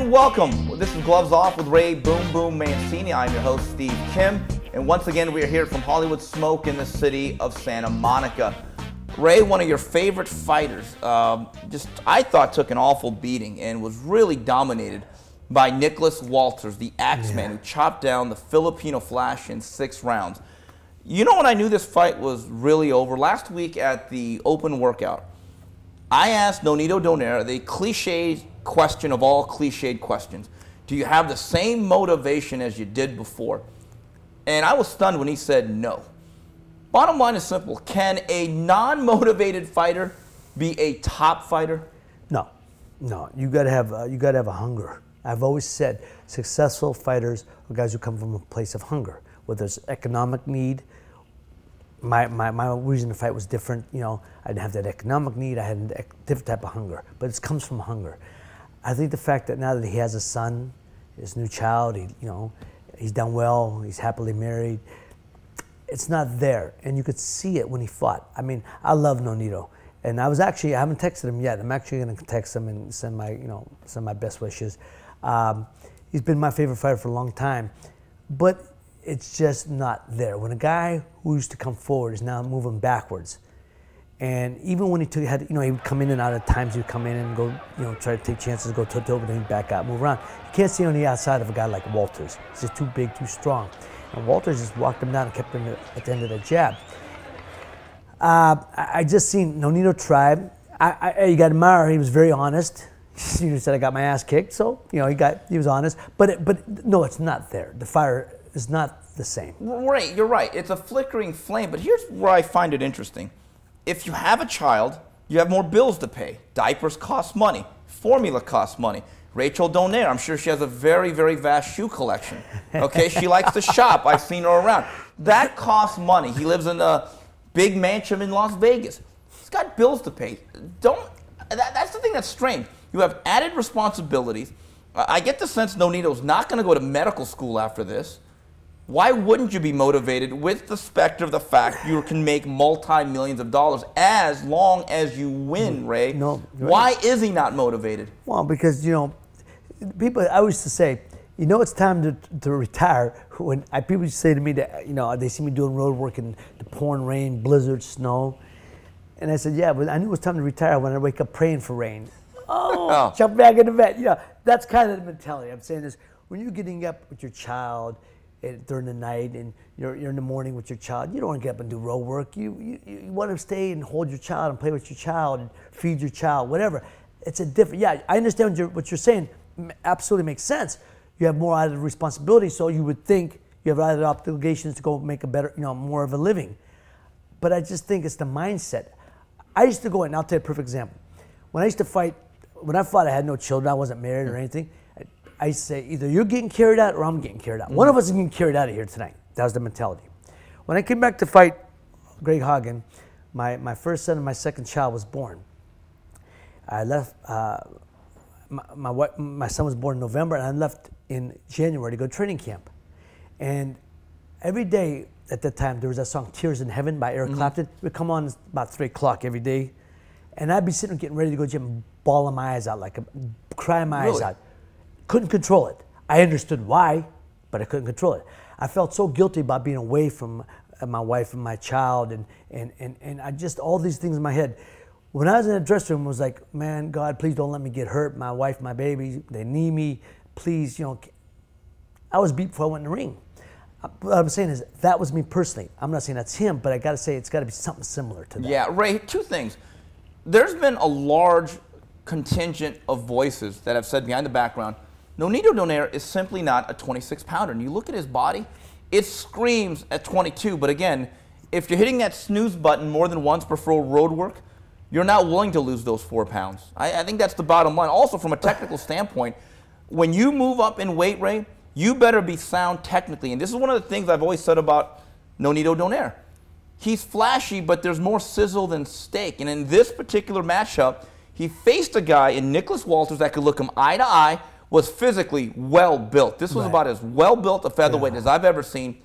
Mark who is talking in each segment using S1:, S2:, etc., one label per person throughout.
S1: And welcome. This is Gloves Off with Ray Boom Boom Mancini. I'm your host, Steve Kim. And once again, we are here from Hollywood Smoke in the city of Santa Monica. Ray, one of your favorite fighters, I thought took an awful beating and was really dominated by Nicholas Walters, the Axeman, who chopped down the Filipino Flash in 6 rounds. You know when I knew this fight was really over? Last week at the open workout, I asked Nonito Donaire the cliched question of all cliched questions. Do you have the same motivation as you did before? And I was stunned when he said no. Bottom line is simple. Can a non-motivated fighter be a top fighter?
S2: No. You gotta have a hunger. I've always said successful fighters are guys who come from a place of hunger, whether it's economic need. My reason to fight was different. You know, I didn't have that economic need. I had a different type of hunger, but it comes from hunger. I think the fact that now that he has a son, his new child, he's done well, he's happily married. It's not there, and you could see it when he fought. I mean, I love Nonito, and I haven't texted him yet. I'm actually going to text him and send my best wishes. He's been my favorite fighter for a long time, but it's just not there. When a guy who used to come forward is now moving backwards, and even when he would come in and out at times, he would come in and go, try to take chances, go toe-to-toe, but then he'd back out, move around. You can't see on the outside of a guy like Walters. He's just too big, too strong. And Walters just walked him down and kept him at the end of the jab. I just seen Nonito try. You got to admire, he was very honest. He said, I got my ass kicked, so he was honest. But no, it's not there. The fire is not the same.
S1: Right, you're right. It's a flickering flame, but here's where I find it interesting. If you have a child, you have more bills to pay. Diapers cost money. Formula costs money. Rachel Donaire, I'm sure she has a very, very vast shoe collection. Okay, she likes to shop. I've seen her around. That costs money. He lives in a big mansion in Las Vegas. He's got bills to pay. That's the thing that's strange. You have added responsibilities. I get the sense Nonito's not going to go to medical school after this. Why wouldn't you be motivated with the specter of the fact you can make multi-millions of dollars as long as you win, Ray?
S2: No.
S1: Why is he not motivated?
S2: Well, because, people, I used to say, it's time to retire. When people used to say to me that, they see me doing road work in the pouring rain, blizzard, snow. And I said, yeah, but I knew it was time to retire when I wake up praying for rain. Oh. Jump back in the bed. That's kind of the mentality. I'm saying is, when you're getting up with your child, during the night, and you're in the morning with your child, you don't want to get up and do road work. You want to stay and hold your child and play with your child and feed your child, whatever. It's a different. Yeah, I understand what you're saying. Absolutely makes sense. You have more added responsibility, so you would think you have added obligations to go make a better, more of a living. But I just think it's the mindset. I used to go, and I'll tell you a perfect example. When I fought, I had no children. I wasn't married or anything. I say, either you're getting carried out or I'm getting carried out. One of us is getting carried out of here tonight. That was the mentality. When I came back to fight Greg Hagen, my first son and my second child was born. I left, my son was born in November, and I left in January to go to training camp. And every day at that time, there was that song, Tears in Heaven by Eric Clapton. It would come on about 3 o'clock every day. And I'd be sitting getting ready to go to the gym and bawling my eyes out, crying my eyes out. Couldn't control it. I understood why, but I couldn't control it. I felt so guilty about being away from my wife and my child, and I just, all these things in my head. When I was in the dressing room, I was like, man, God, please don't let me get hurt. My wife, my baby, they need me. Please, I was beat before I went in the ring. What I'm saying is, that was me personally. I'm not saying that's him, but I got to say it's got to be something similar to that.
S1: Yeah, Ray, 2 things. There's been a large contingent of voices that have said behind the background, Nonito Donaire is simply not a 26-pounder. And you look at his body, it screams at 22. But again, if you're hitting that snooze button more than once before road work, you're not willing to lose those 4 pounds. I think that's the bottom line. Also, from a technical standpoint, when you move up in weight, Ray, you better be sound technically. And this is one of the things I've always said about Nonito Donaire. He's flashy, but there's more sizzle than steak. And in this particular matchup, he faced a guy in Nicholas Walters that could look him eye to eye, was physically well built. This was about as well built a featherweight as I've ever seen.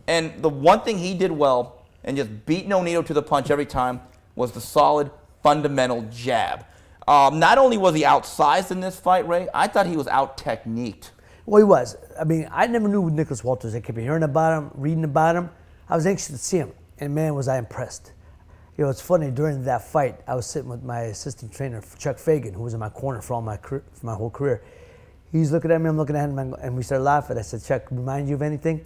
S1: And the one thing he did well, and just beat Nonito to the punch every time, was the solid fundamental jab. Not only was he outsized in this fight, Ray, I thought he was out-techniqued.
S2: Well, he was. I mean, I never knew Nicholas Walters. I kept hearing about him, reading about him. I was anxious to see him, and man, was I impressed. You know, it's funny, during that fight, I was sitting with my assistant trainer, Chuck Fagan, who was in my corner for my whole career. He's looking at me, I'm looking at him, and we started laughing. I said, Chuck, remind you of anything?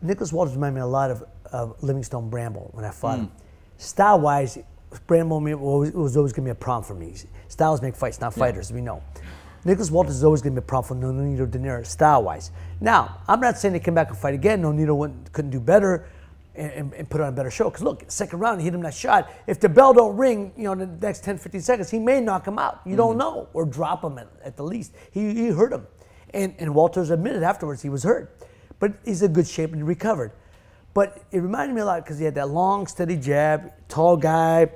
S2: Nicholas Walters reminded me a lot of Livingstone Bramble when I fought him. Style-wise, Bramble was always going to be a problem for me. Styles make fights, not fighters, we know. Nicholas Walters is always going to be a problem for Nonito Donaire, style-wise. Now, I'm not saying they come back and fight again. Nonito couldn't do better and put on a better show. Because look, second round, he hit him that shot. If the bell don't ring, you know, in the next 10, 15 seconds, he may knock him out. You don't know, or drop him at the least. He hurt him. And Walters admitted afterwards he was hurt. But he's in good shape and he recovered. But it reminded me a lot because he had that long, steady jab, tall guy,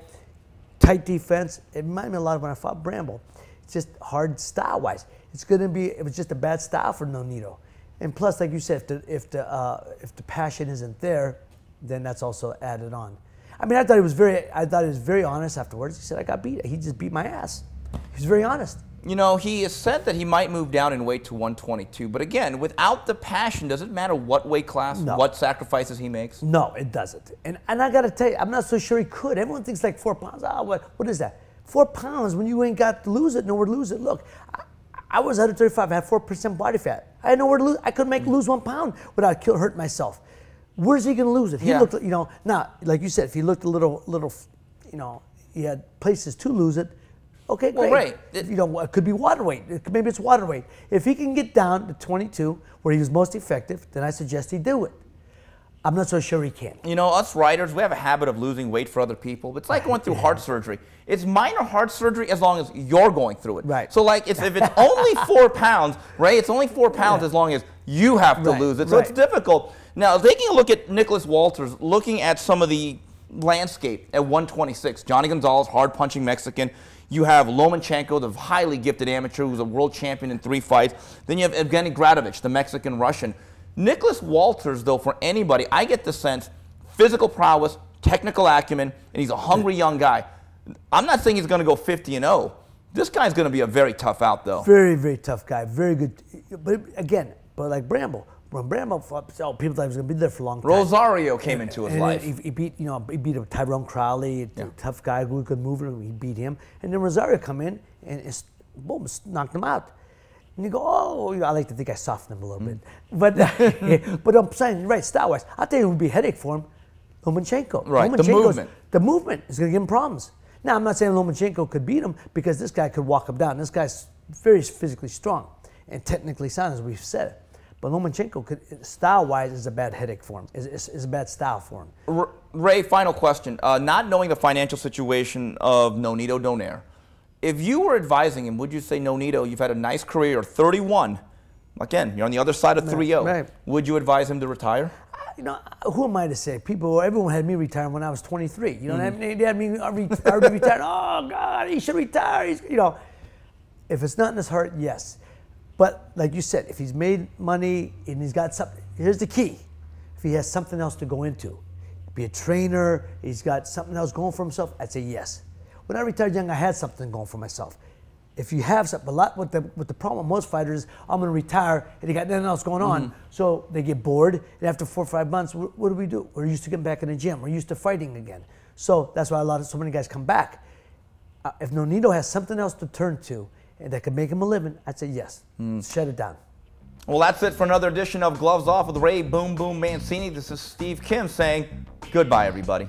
S2: tight defense. It reminded me a lot of when I fought Bramble. It's just hard style-wise. It's going to be, it was just a bad style for Nonito. And plus, like you said, if the passion isn't there, then that's also added on. I mean, I thought he was very honest afterwards. He said, I got beat. He just beat my ass. He was very honest.
S1: You know, he has said that he might move down in weight to 122. But again, without the passion, does it matter what weight class, what sacrifices he makes?
S2: No, it doesn't. And I got to tell you, I'm not so sure he could. Everyone thinks like 4 pounds. Ah, what is that? 4 pounds when you ain't got to lose it, nowhere to lose it. Look, I was 135. I had 4% body fat. I had nowhere to lose. I could lose 1 pound without hurting myself. Where's he going to lose it? He looked, you know, now, like you said, if he looked a little, you know, he had places to lose it. Okay, great.
S1: Well, right.
S2: You know, it could be water weight. Maybe it's water weight. If he can get down to 22, where he was most effective, then I suggest he do it. I'm not so sure he can.
S1: You know, us writers, we have a habit of losing weight for other people. It's like going through heart surgery. It's minor heart surgery as long as you're going through it.
S2: Right.
S1: So, like, if it's only 4 pounds, right, it's only 4 pounds as long as you have to lose it. So it's difficult. Now, taking a look at Nicholas Walters, looking at some of the landscape at 126, Johnny Gonzalez, hard-punching Mexican. You have Lomachenko, the highly gifted amateur who's a world champion in 3 fights. Then you have Evgeny Gradovich, the Mexican-Russian. Nicholas Walters, though, for anybody, I get the sense, physical prowess, technical acumen, and he's a hungry young guy. I'm not saying he's going to go 50-0. This guy's going to be a very tough out, though.
S2: Very, very tough guy. Very good. But again, like Bramble. When Bramble fought, people thought he was going to be there for a long time.
S1: Rosario came into his life.
S2: He beat, you know, he beat Tyrone Crowley, a tough guy who could move it. He beat him, and then Rosario come in and boom, knocked him out. And you go, oh, I like to think I softened him a little bit, but I'm saying right, style-wise, I think it would be a headache for him. Lomachenko,
S1: right? The movement
S2: is going to give him problems. Now, I'm not saying Lomachenko could beat him because this guy could walk him down. This guy's very physically strong and technically sound, as we've said. But Lomachenko, style-wise, is a bad headache for him. Is a bad style for him.
S1: Ray, final question. Not knowing the financial situation of Nonito Donaire, if you were advising him, would you say, Nonito, you've had a nice career, you're 31. Again, you're on the other side of 3-0. Right. Would you advise him to retire?
S2: You know, who am I to say? Everyone had me retire when I was 23. You know what I mean? They had me already retired. Oh, God, he should retire. You know, if it's not in his heart, yes. But like you said, if he's made money and he's got something, here's the key. If he has something else to go into, be a trainer, he's got something else going for himself, I'd say yes. When I retired young, I had something going for myself. If you have something, a lot with the problem with most fighters is, I'm going to retire and they got nothing else going on. So they get bored, and after 4 or 5 months, what do? We're used to getting back in the gym. We're used to fighting again. So that's why so many guys come back. If Nonito has something else to turn to, and that could make him a living, I'd say yes. Shut it down.
S1: Well, that's it for another edition of Gloves Off with Ray Boom Boom Mancini. This is Steve Kim saying goodbye, everybody.